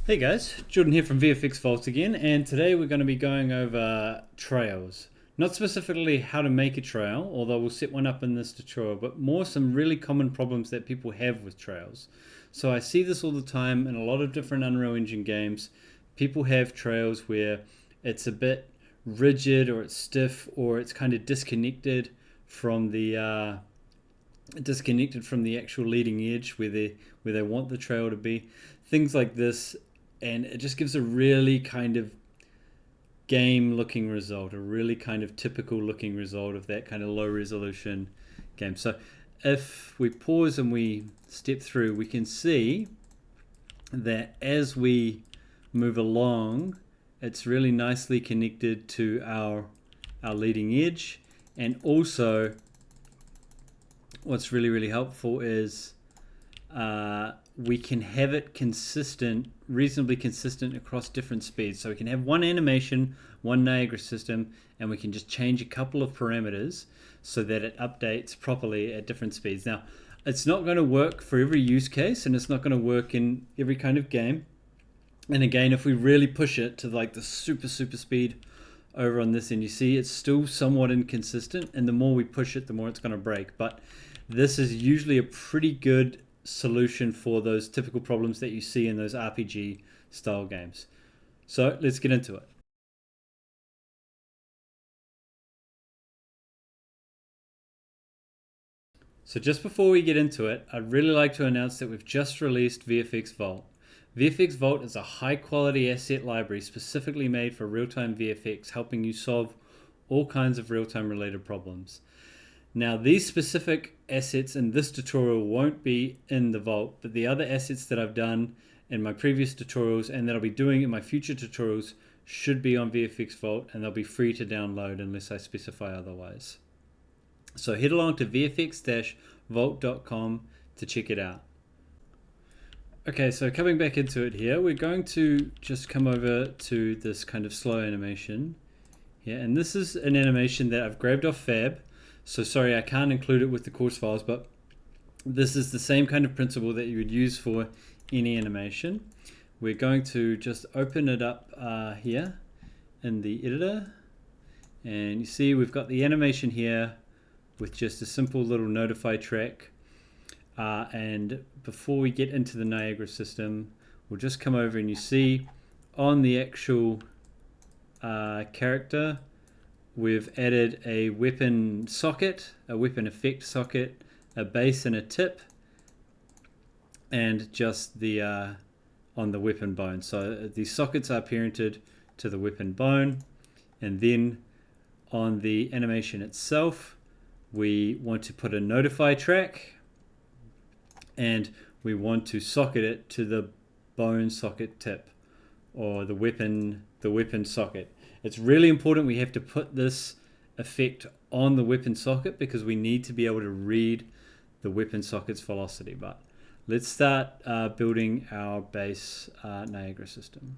Hey guys, Jordan here from VFX Vault again, and today we're going to be going over trails. Not specifically how to make a trail, although we'll set one up in this tutorial, but more some really common problems that people have with trails. So I see this all the time in a lot of different Unreal Engine games. People have trails where it's a bit rigid, or it's stiff, or it's kind of disconnected from the actual leading edge where they want the trail to be. Things like this, and it just gives a really kind of game looking result, a really kind of typical looking result of that kind of low resolution game. So if we pause and we step through, we can see that as we move along, it's really nicely connected to our leading edge. And also what's really helpful is we can have it reasonably consistent across different speeds. So we can have one animation, one Niagara system, and we can just change a couple of parameters so that it updates properly at different speeds. Now, it's not going to work for every use case, and it's not going to work in every kind of game. And again, if we really push it to like the super speed over on this end, you see it's still somewhat inconsistent, and the more we push it, the more it's going to break. But this is usually a pretty good solution for those typical problems that you see in those RPG style games. So let's get into it. So just before we get into it, I'd really like to announce that we've just released VFX Vault. VFX Vault is a high quality asset library specifically made for real-time VFX, helping you solve all kinds of real-time related problems. Now, these specific assets in this tutorial won't be in the Vault, but the other assets that I've done in my previous tutorials and that I'll be doing in my future tutorials should be on VFX Vault, and they'll be free to download unless I specify otherwise. So head along to vfx-vault.com to check it out. Okay, so coming back into it here, we're going to just come over to this kind of slow animation here, and this is an animation that I've grabbed off Fab. So sorry, I can't include it with the course files, but this is the same kind of principle that you would use for any animation. We're going to just open it up here in the editor, and you see we've got the animation here with just a simple little notify track. And before we get into the Niagara system, we'll just come over and you see on the actual character, we've added a weapon socket, a weapon effect socket, a base and a tip, and just the on the weapon bone. So the sockets are parented to the weapon bone, and then on the animation itself, we want to put a notify track, and we want to socket it to the bone socket tip, or the weapon socket. It's really important we have to put this effect on the weapon socket because we need to be able to read the weapon socket's velocity. But let's start building our base Niagara system.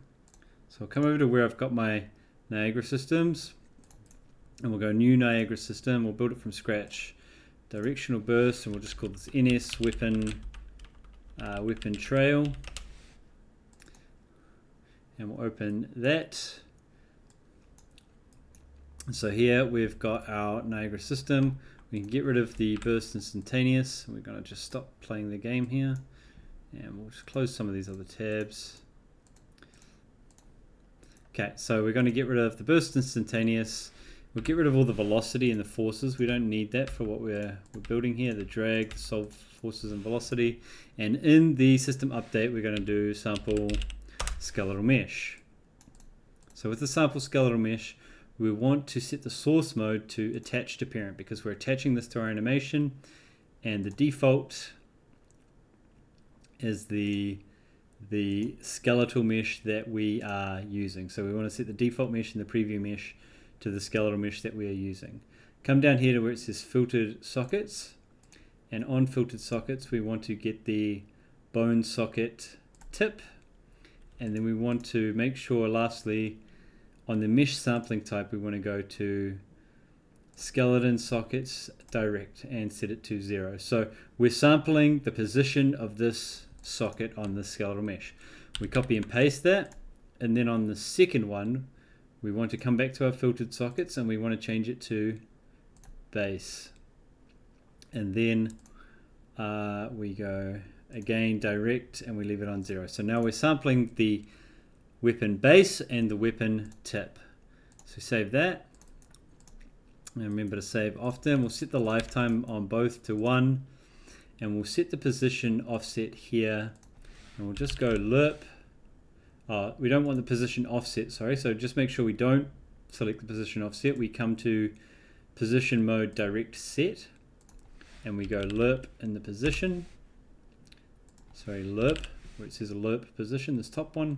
So I'll come over to where I've got my Niagara systems, and we'll go new Niagara system. We'll build it from scratch. Directional burst, and we'll just call this NS weapon trail, and we'll open that. So here we've got our Niagara system. We can get rid of the burst instantaneous. We're going to just stop playing the game here, and we'll just close some of these other tabs. Okay, so we're going to get rid of the burst instantaneous. We'll get rid of all the velocity and the forces. We don't need that for what we're building here, the drag, the solve forces and velocity. And in the system update, we're going to do sample skeletal mesh. So with the sample skeletal mesh, we want to set the source mode to attach to parent because we're attaching this to our animation, and the default is the skeletal mesh that we are using. So we want to set the default mesh and the preview mesh to the skeletal mesh that we are using. Come down here to where it says filtered sockets, and on filtered sockets we want to get the bone socket tip, and then we want to make sure lastly on the mesh sampling type we want to go to skeleton sockets direct and set it to 0. So we're sampling the position of this socket on the skeletal mesh. We copy and paste that, and then on the second one we want to come back to our filtered sockets and we want to change it to base, and then we go again direct and we leave it on 0. So now we're sampling the weapon base and the weapon tip. So save that, and remember to save often. We'll set the lifetime on both to 1, and we'll set the position offset here, and we'll just go lerp. We don't want the position offset, sorry, so just make sure we don't select the position offset. We come to position mode direct set, and we go lerp in the position, lerp, where it says a lerp position, this top one,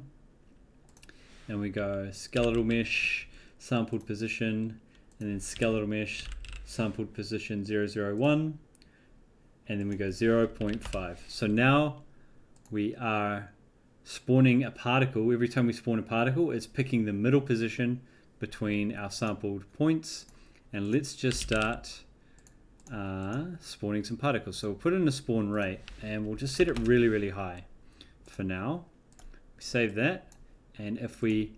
and we go skeletal mesh sampled position, and then skeletal mesh sampled position 001, and then we go 0.5. So now we are spawning a particle. Every time we spawn a particle, it's picking the middle position between our sampled points. And let's just start spawning some particles. So we'll put in a spawn rate, and we'll just set it really, really high for now. Save that, and if we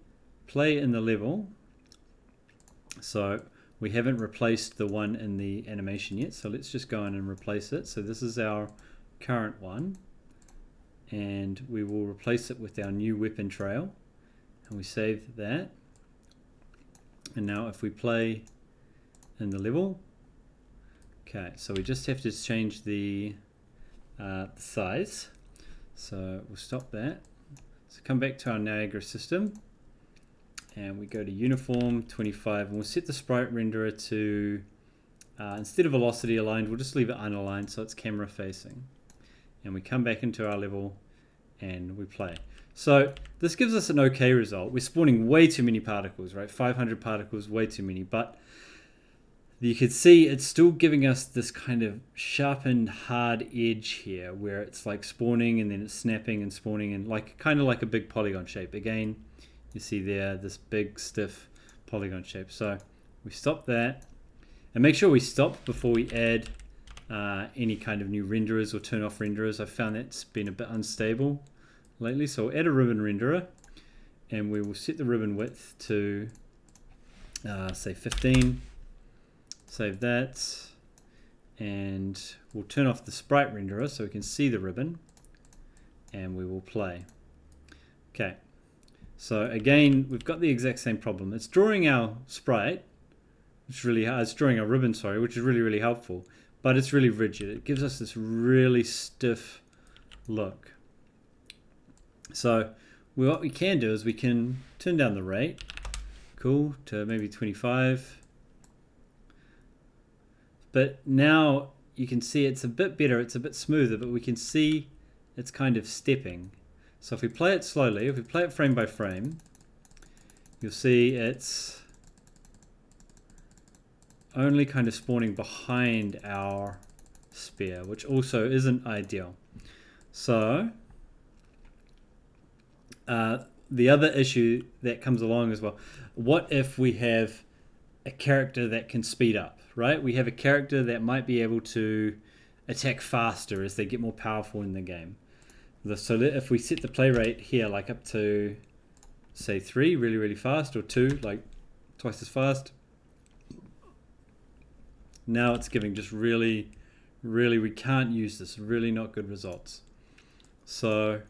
play in the level, so we haven't replaced the one in the animation yet, so let's just go in and replace it. So this is our current one, and we will replace it with our new weapon trail, and we save that. And now if we play in the level, okay, so we just have to change the size. So we'll stop that. So come back to our Niagara system, and we go to uniform 25, and we'll set the sprite renderer to instead of velocity aligned, we'll just leave it unaligned, so it's camera facing. And we come back into our level and we play. So this gives us an okay result. We're spawning way too many particles, right? 500 particles, way too many, but you can see it's still giving us this kind of sharpened hard edge here, where it's like spawning and then it's snapping and spawning, and like kind of like a big polygon shape. Again, you see there this big stiff polygon shape. So we stop that, and make sure we stop before we add any kind of new renderers or turn off renderers. I've found that's been a bit unstable lately. So we'll add a ribbon renderer, and we will set the ribbon width to say 15. Save that, and we'll turn off the sprite renderer so we can see the ribbon, and we will play. Okay, so again we've got the exact same problem. It's drawing our sprite, which is really hard. It's drawing our ribbon, sorry, which is really, really helpful, but it's really rigid. It gives us this really stiff look. So what we can do is we can turn down the rate, cool, to maybe 25. But now you can see it's a bit better, it's a bit smoother, but we can see it's kind of stepping. So if we play it slowly, if we play it frame by frame, you'll see it's only kind of spawning behind our spear, which also isn't ideal. So the other issue that comes along as well, what if we have a character that can speed up? Right? We have a character that might be able to attack faster as they get more powerful in the game. So if we set the play rate here like up to say 3, really, really fast, or 2, like twice as fast, now it's giving just really, we can't use this, really not good results. So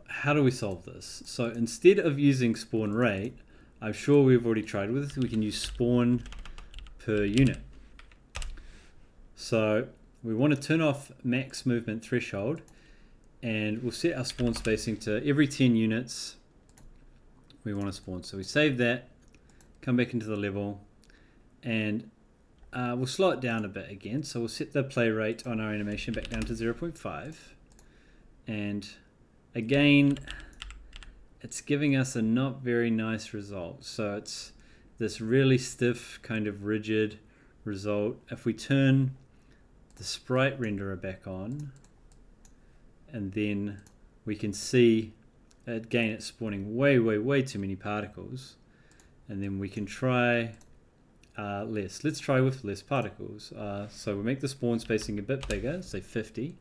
how do we solve this? So instead of using spawn rate, I'm sure we've already tried with this, we can use spawn per unit. So we want to turn off max movement threshold, and we'll set our spawn spacing to every 10 units we want to spawn. So we save that, come back into the level, and we'll slow it down a bit again. So we'll set the play rate on our animation back down to 0.5, and again it's giving us a not very nice result. So it's this really stiff, kind of rigid result. If we turn the sprite renderer back on, and then we can see again it's spawning way too many particles, and then we can try less. Let's try with less particles. So we make the spawn spacing a bit bigger, say 50.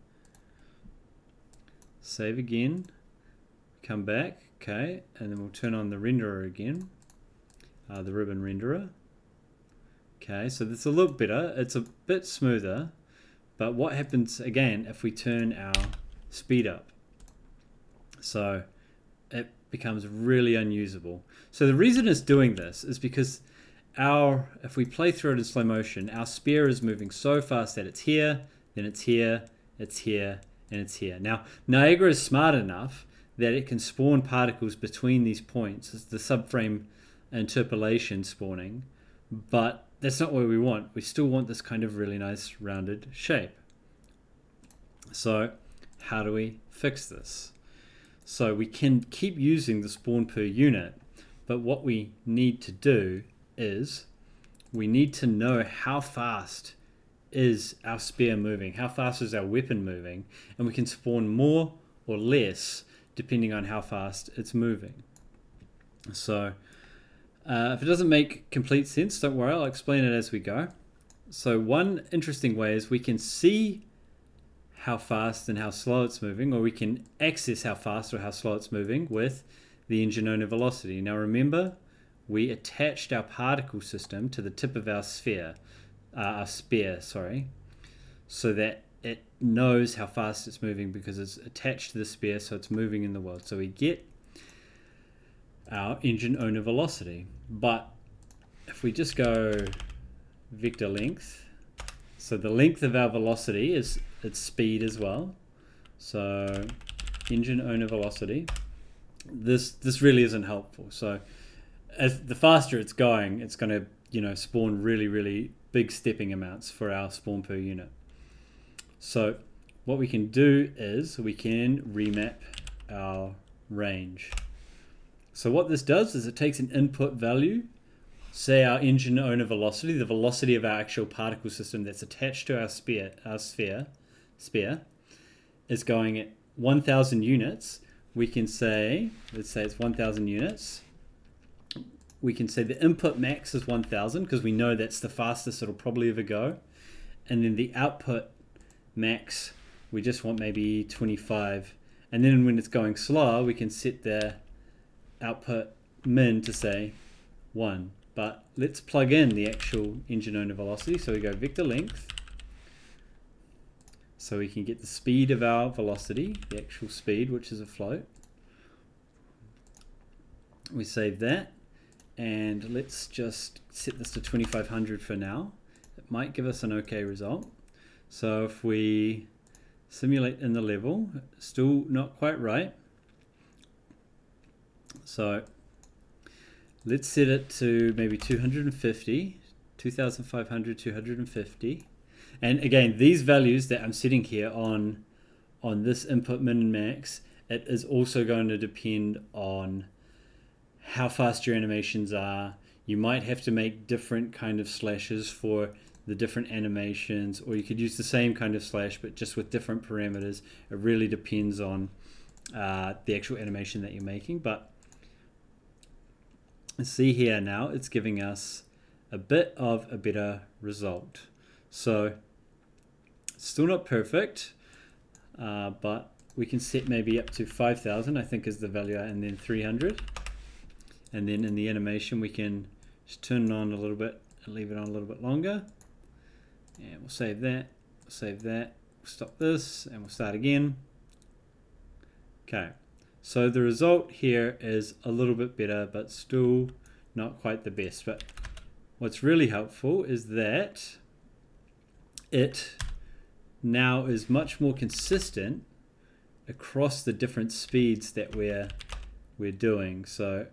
Save again. Come back. Okay, and then we'll turn on the renderer again. The ribbon renderer. Okay, so that's a little better. It's a bit smoother. But what happens again if we turn our speed up? So it becomes really unusable. So the reason it's doing this is because if we play through it in slow motion, our spear is moving so fast that it's here, then it's here, it's here, and it's here. Now, Niagara is smart enough that it can spawn particles between these points. It's the subframe interpolation spawning, but that's not what we want. We still want this kind of really nice rounded shape. So how do we fix this? So we can keep using the spawn per unit, but what we need to do is we need to know how fast is our spear moving, how fast is our weapon moving, and we can spawn more or less depending on how fast it's moving. So if it doesn't make complete sense, don't worry, I'll explain it as we go. So one interesting way is we can see how fast and how slow it's moving, or we can access how fast or how slow it's moving with the engine owner velocity. Now remember, we attached our particle system to the tip of our spear, so that it knows how fast it's moving because it's attached to the spear, so it's moving in the world. So we get our engine owner velocity. But if we just go vector length, so the length of our velocity is its speed as well. So engine owner velocity, this really isn't helpful. So as the faster it's going to spawn really big stepping amounts for our spawn per unit. So what we can do is we can remap our range. So what this does is it takes an input value, say our engine owner velocity, the velocity of our actual particle system that's attached to our sphere is going at 1,000 units. We can say, let's say it's 1,000 units. We can say the input max is 1,000 because we know that's the fastest it'll probably ever go. And then the output max, we just want maybe 25. And then when it's going slower, we can set the output min to say 1. But let's plug in the actual engine owner velocity. So we go vector length. So we can get the speed of our velocity, the actual speed, which is a float. We save that. And let's just set this to 2500 for now. It might give us an okay result. So if we simulate in the level, still not quite right. So let's set it to maybe 250, 2500, 250. And again, these values that I'm setting here on this input min and max, it is also going to depend on how fast your animations are. You might have to make different kind of slashes for the different animations, or you could use the same kind of slash but just with different parameters. It really depends on the actual animation that you're making. But see here now, it's giving us a bit of a better result. So still not perfect, but we can set maybe up to 5,000, I think is the value, and then 300. And then in the animation, we can just turn it on a little bit and leave it on a little bit longer. And we'll save that, we'll stop this, and we'll start again. Okay, so the result here is a little bit better, but still not quite the best. But what's really helpful is that it now is much more consistent across the different speeds that we're doing. So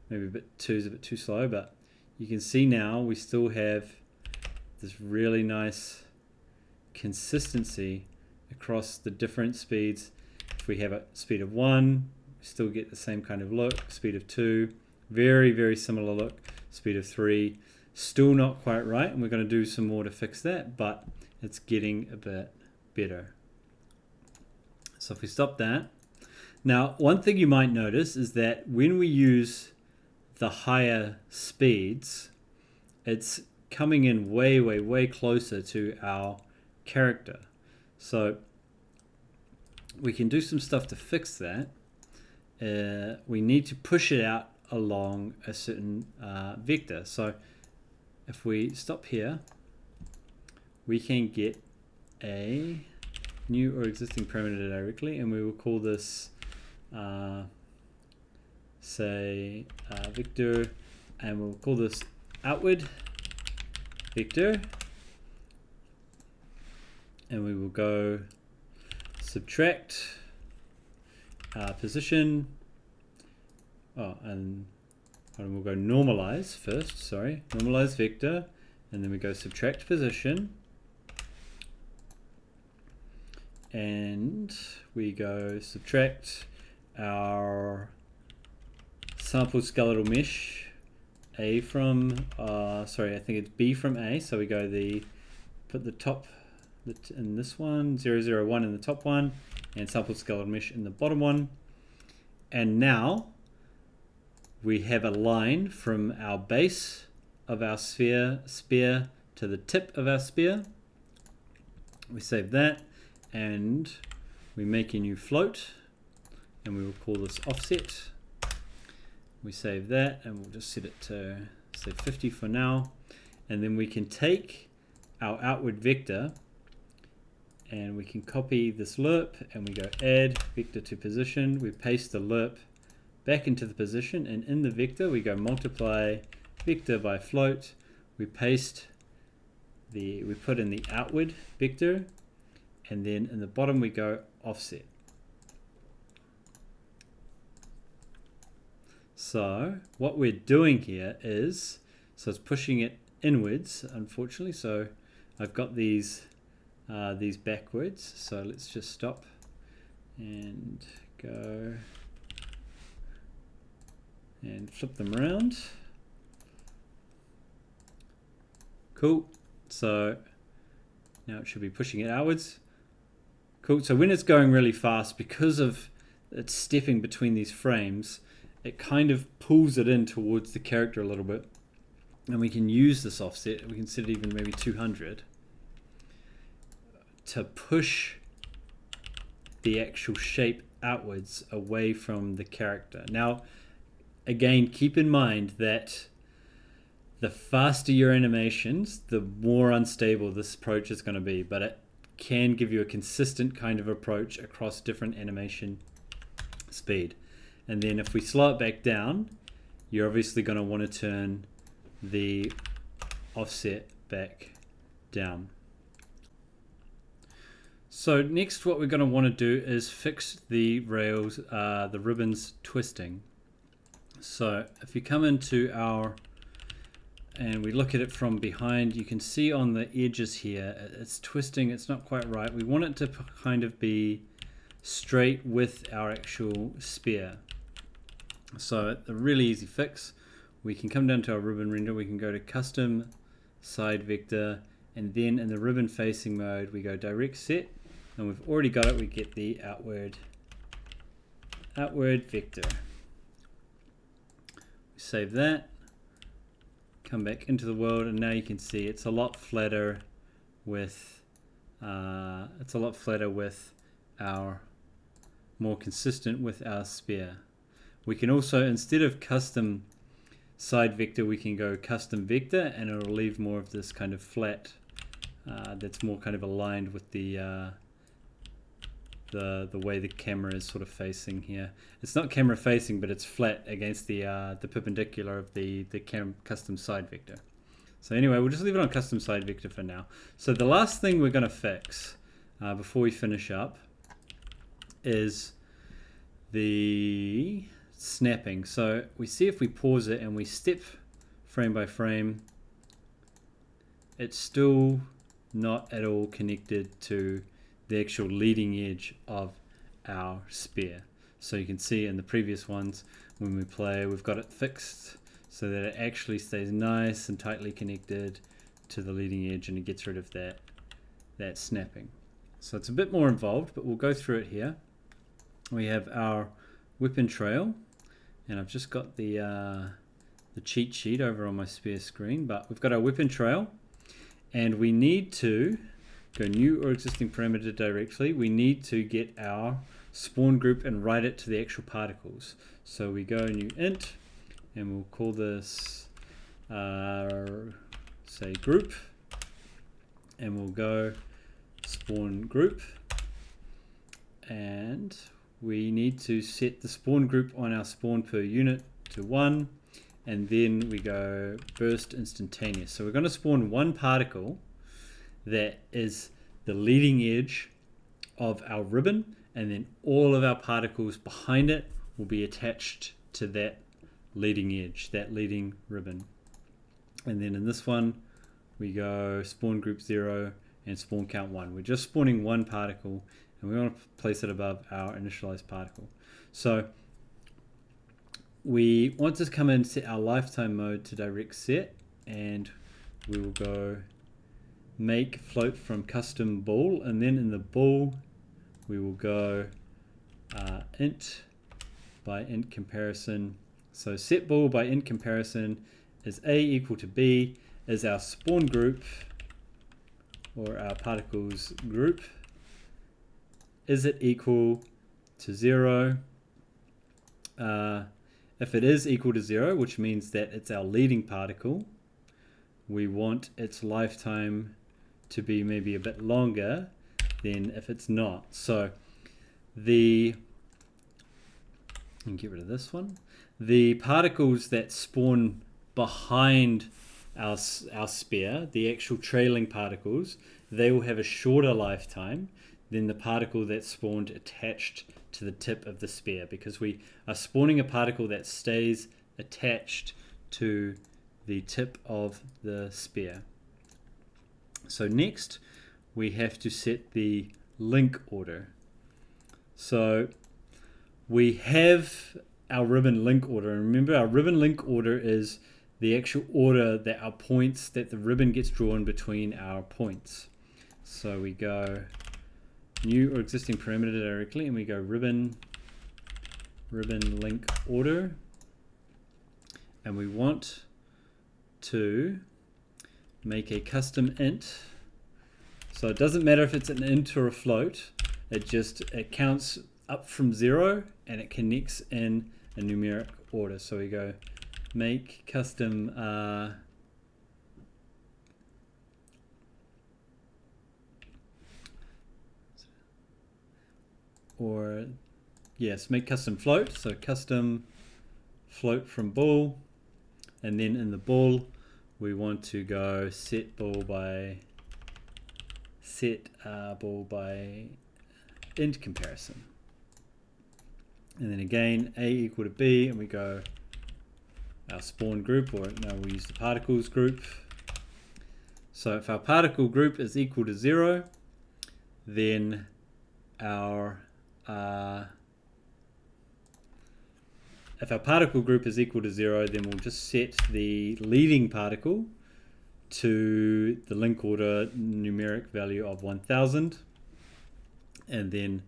maybe a bit too slow, but you can see now we still have this really nice consistency across the different speeds. If we have a speed of 1, we still get the same kind of look. Speed of 2, very similar look. Speed of 3, still not quite right, and we're going to do some more to fix that, but it's getting a bit better. So if we stop that, now one thing you might notice is that when we use the higher speeds, it's coming in way closer to our character. So we can do some stuff to fix that. We need to push it out along a certain vector. So if we stop here, we can get a new or existing parameter directly, and we will call this say vector, and we'll call this outward vector, and we will go subtract position, and we'll go normalize first, sorry, normalize vector, and then we go subtract position, and we go subtract our sample skeletal mesh A from, sorry, I think it's B from A, so we go put the top in this one, 001 in the top one, and sample skeletal mesh in the bottom one. And now we have a line from our base of our spear to the tip of our spear. We save that, and we make a new float, and we will call this offset. We save that, and we'll just set it to say 50 for now. And then we can take our outward vector, and we can copy this lerp, and we go add vector to position. We paste the lerp back into the position, and in the vector we go multiply vector by float. We paste we put in the outward vector, and then in the bottom we go offset. So what we're doing here is, so it's pushing it inwards, unfortunately. So I've got these backwards. So let's just stop and go and flip them around. Cool. So now it should be pushing it outwards. Cool. So when it's going really fast, because of it's stepping between these frames, it kind of pulls it in towards the character a little bit. And we can use this offset. We can set it even maybe 200 to push the actual shape outwards away from the character. Now, again, keep in mind that the faster your animations, the more unstable this approach is going to be, but it can give you a consistent kind of approach across different animation speed. And then if we slow it back down, you're obviously going to want to turn the offset back down. So next what we're going to want to do is fix the rails, the ribbons twisting. So if you come into and we look at it from behind, you can see on the edges here, it's twisting, it's not quite right. We want it to kind of be straight with our actual spear. So a really easy fix, we can come down to our ribbon render, we can go to custom side vector, and then in the ribbon facing mode, we go direct set, and we've already got it, we get the outward vector. We save that, come back into the world, and now you can see it's a lot flatter with our, more consistent with our spear. We can also, instead of custom side vector, we can go custom vector, and it'll leave more of this kind of flat, that's more kind of aligned with the way the camera is sort of facing here. It's not camera facing, but it's flat against the perpendicular of the custom side vector. So anyway, we'll just leave it on custom side vector for now. So the last thing we're going to fix before we finish up is the snapping. So we see if we pause it and we step frame by frame, it's still not at all connected to the actual leading edge of our spear. So you can see in the previous ones when we play, we've got it fixed so that it actually stays nice and tightly connected to the leading edge, and it gets rid of that snapping. So it's a bit more involved, but we'll go through it here. We have our weapon trail, and I've just got the cheat sheet over on my spear screen, but we've got our weapon trail, and we need to go new or existing parameter directly, we need to get our spawn group and write it to the actual particles. So we go new int, and we'll call this say group, and we'll go spawn group, and we need to set the spawn group on our spawn per unit to 1, and then we go burst instantaneous. So we're going to spawn one particle that is the leading edge of our ribbon, and then all of our particles behind it will be attached to that leading edge, that leading ribbon. And then in this one we go spawn group 0 and spawn count 1. We're just spawning one particle, and we want to place it above our initialized particle. So we want to come in and set our lifetime mode to direct set, and we will go make float from custom bool, and then in the bool we will go int by int comparison. So set bool by int comparison is a equal to b, is our spawn group or our particles group, is it equal to 0? If it is equal to 0, which means that it's our leading particle, we want its lifetime to be maybe a bit longer than if it's not. So and get rid of this one. The particles that spawn behind our sphere, the actual trailing particles, they will have a shorter lifetime than the particle that spawned attached to the tip of the sphere, because we are spawning a particle that stays attached to the tip of the sphere. So next we have to set the link order. So we have our ribbon link order, and remember our ribbon link order is the actual order that our points, that the ribbon gets drawn between our points. So we go new or existing parameter directly, and we go ribbon link order, and we want to make a custom int. So it doesn't matter if it's an int or a float, it counts up from 0 and it connects in a numeric order. So we go make custom make custom float. So custom float from bool, and then in the bool we want to go set bool by int comparison, and then again a equal to b, and we go our spawn group, or no, we use the particles group. So if our particle group is equal to 0, then our if our particle group is equal to 0, then we'll just set the leading particle to the link order numeric value of 1000, and then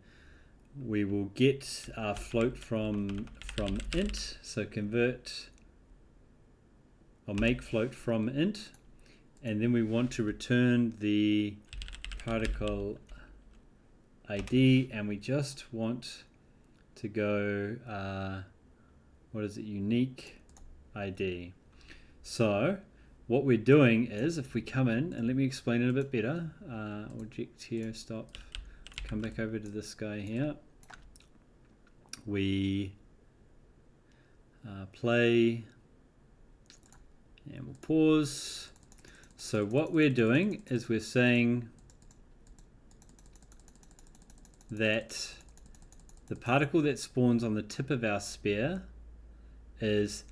we will get our float from int. So convert or make float from int, and then we want to return the particle ID, and we just want to go what is it, unique ID. So what we're doing is, if we come in, and let me explain it a bit better, object here, stop, come back over to this guy here, we play, and we'll pause. So what we're doing is we're saying that the particle that spawns on the tip of our sphere is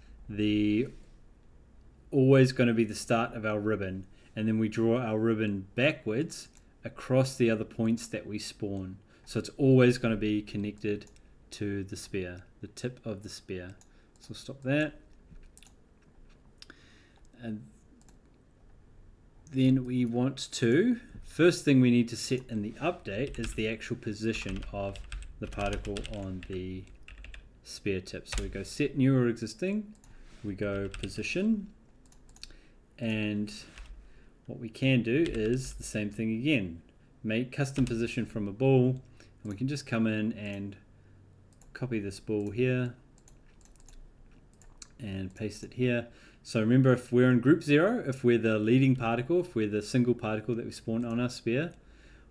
always going to be the start of our ribbon, and then we draw our ribbon backwards across the other points that we spawn. So it's always going to be connected to the sphere, the tip of the sphere. So stop that. And then we want to, first thing we need to set in the update is the actual position of the particle on the sphere tip. So we go set new or existing, we go position, and what we can do is the same thing again. make custom position from a ball, and we can just come in and copy this ball here and paste it here. So remember, if we're in group 0, if we're the leading particle, if we're the single particle that we spawn on our sphere,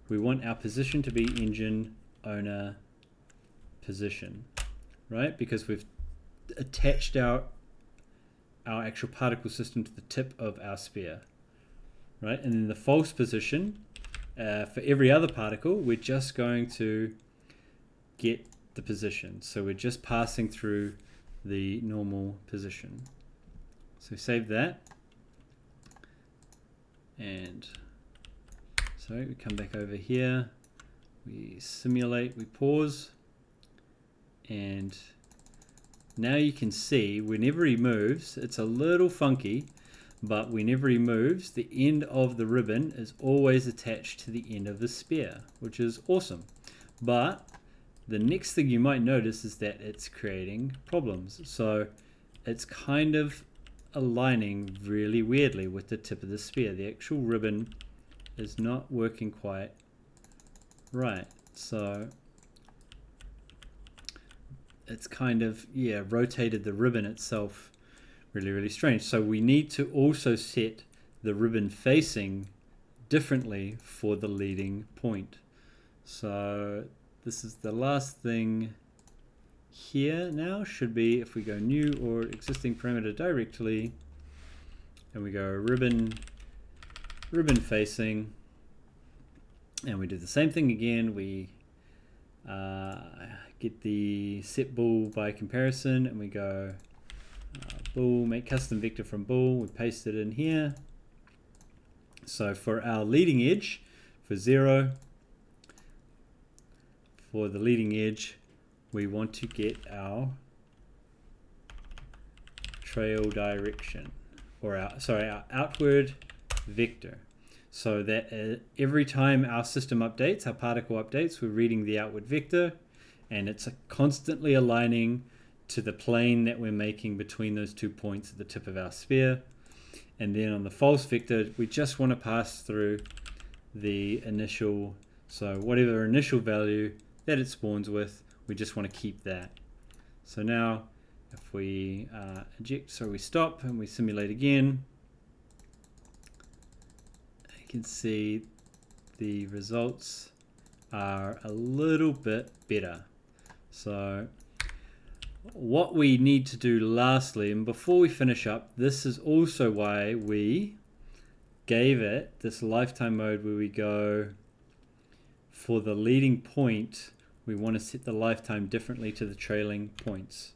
we want our position to be engine owner position, right? Because we've attached our actual particle system to the tip of our sphere, right? And then the false position, for every other particle, we're just going to get the position. So we're just passing through the normal position. So save that, and so we come back over here, we simulate, we pause, and now you can see whenever he moves, it's a little funky, but whenever he moves, the end of the ribbon is always attached to the end of the sphere, which is awesome. But the next thing you might notice is that it's creating problems. So it's kind of aligning really weirdly with the tip of the sphere. The actual ribbon is not working quite right. So it's kind of, yeah, rotated the ribbon itself really strange. So we need to also set the ribbon facing differently for the leading point. So this is the last thing here now. Should be, if we go new or existing parameter directly, and we go ribbon facing, and we do the same thing again. We get the set bool by comparison, and we go bool, make custom vector from bool. We paste it in here. So for our leading edge, for 0, for the leading edge, we want to get our trail direction, or our outward vector, so that every time our system updates, our particle updates, we're reading the outward vector, and it's constantly aligning to the plane that we're making between those 2 points at the tip of our sphere. And then on the false vector, we just want to pass through the initial, so whatever initial value that it spawns with, we just want to keep that. So now if we eject, so we stop and we simulate again, you can see the results are a little bit better. So what we need to do lastly, and before we finish up, this is also why we gave it this lifetime mode, where we go for the leading point, we want to set the lifetime differently to the trailing points.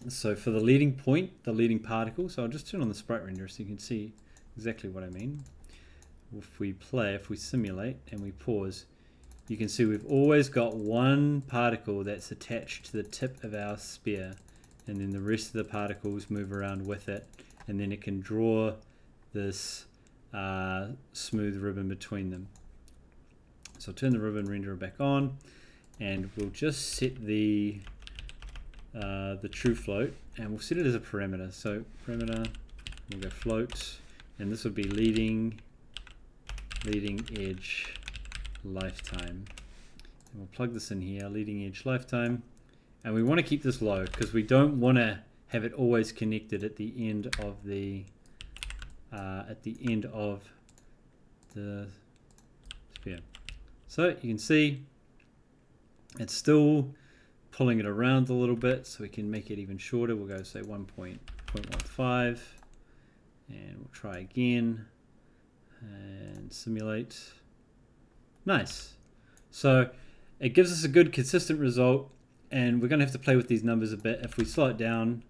So for the leading point, the leading particle, so I'll just turn on the sprite renderer so you can see exactly what I mean. If we play, if we simulate and we pause, you can see we've always got one particle that's attached to the tip of our sphere, and then the rest of the particles move around with it, and then it can draw this smooth ribbon between them. So I'll turn the ribbon renderer back on, and we'll just set the true float, and we'll set it as a parameter. So parameter, we'll go float, and this would be leading edge lifetime. And we'll plug this in here, leading edge lifetime, and we want to keep this low because we don't want to have it always connected at the end of the sphere. So you can see it's still pulling it around a little bit, so we can make it even shorter. We'll go say 1.15, and we'll try again and simulate. Nice. So it gives us a good consistent result, and we're going to have to play with these numbers a bit. If we slow it down,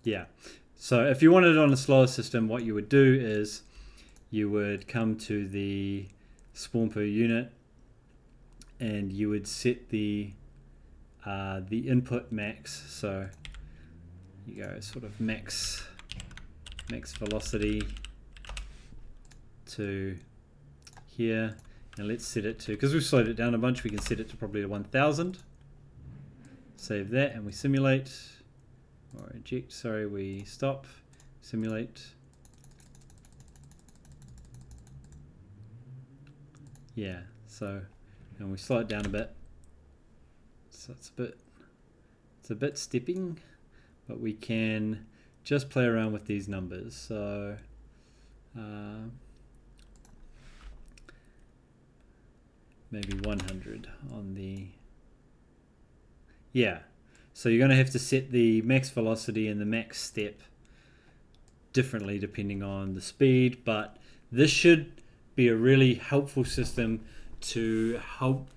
yeah. So if you wanted it on a slower system, what you would do is you would come to the spawn per unit, and you would set the input max. So you go sort of max velocity to here, and let's set it to, because we've slowed it down a bunch, we can set it to probably 1000. Save that and we simulate, or eject, sorry, we stop, simulate. Yeah, so, and we slow it down a bit. So it's a bit stepping, but we can just play around with these numbers. So maybe 100 on the, yeah. So you're going to have to set the max velocity and the max step differently depending on the speed, but this should be a really helpful system to help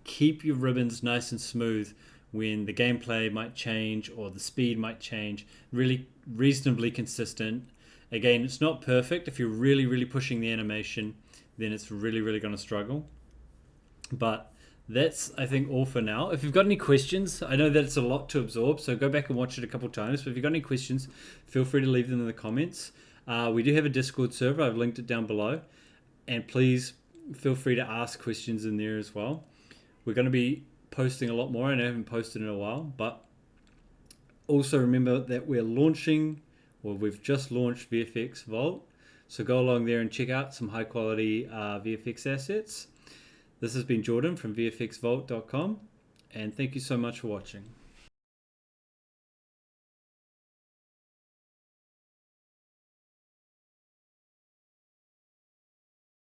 keep your ribbons nice and smooth when the gameplay might change or the speed might change. Really reasonably consistent. Again, it's not perfect. If you're really pushing the animation, then it's really going to struggle. But that's, I think, all for now. If you've got any questions, I know that it's a lot to absorb, so go back and watch it a couple times. But if you've got any questions, feel free to leave them in the comments. We do have a Discord server. I've linked it down below. And please feel free to ask questions in there as well. We're going to be posting a lot more, and I haven't posted in a while. But also remember that we're launching, or we've just launched VFX Vault. So go along there and check out some high quality VFX assets. This has been Jordan from VFXVault.com, and thank you so much for watching.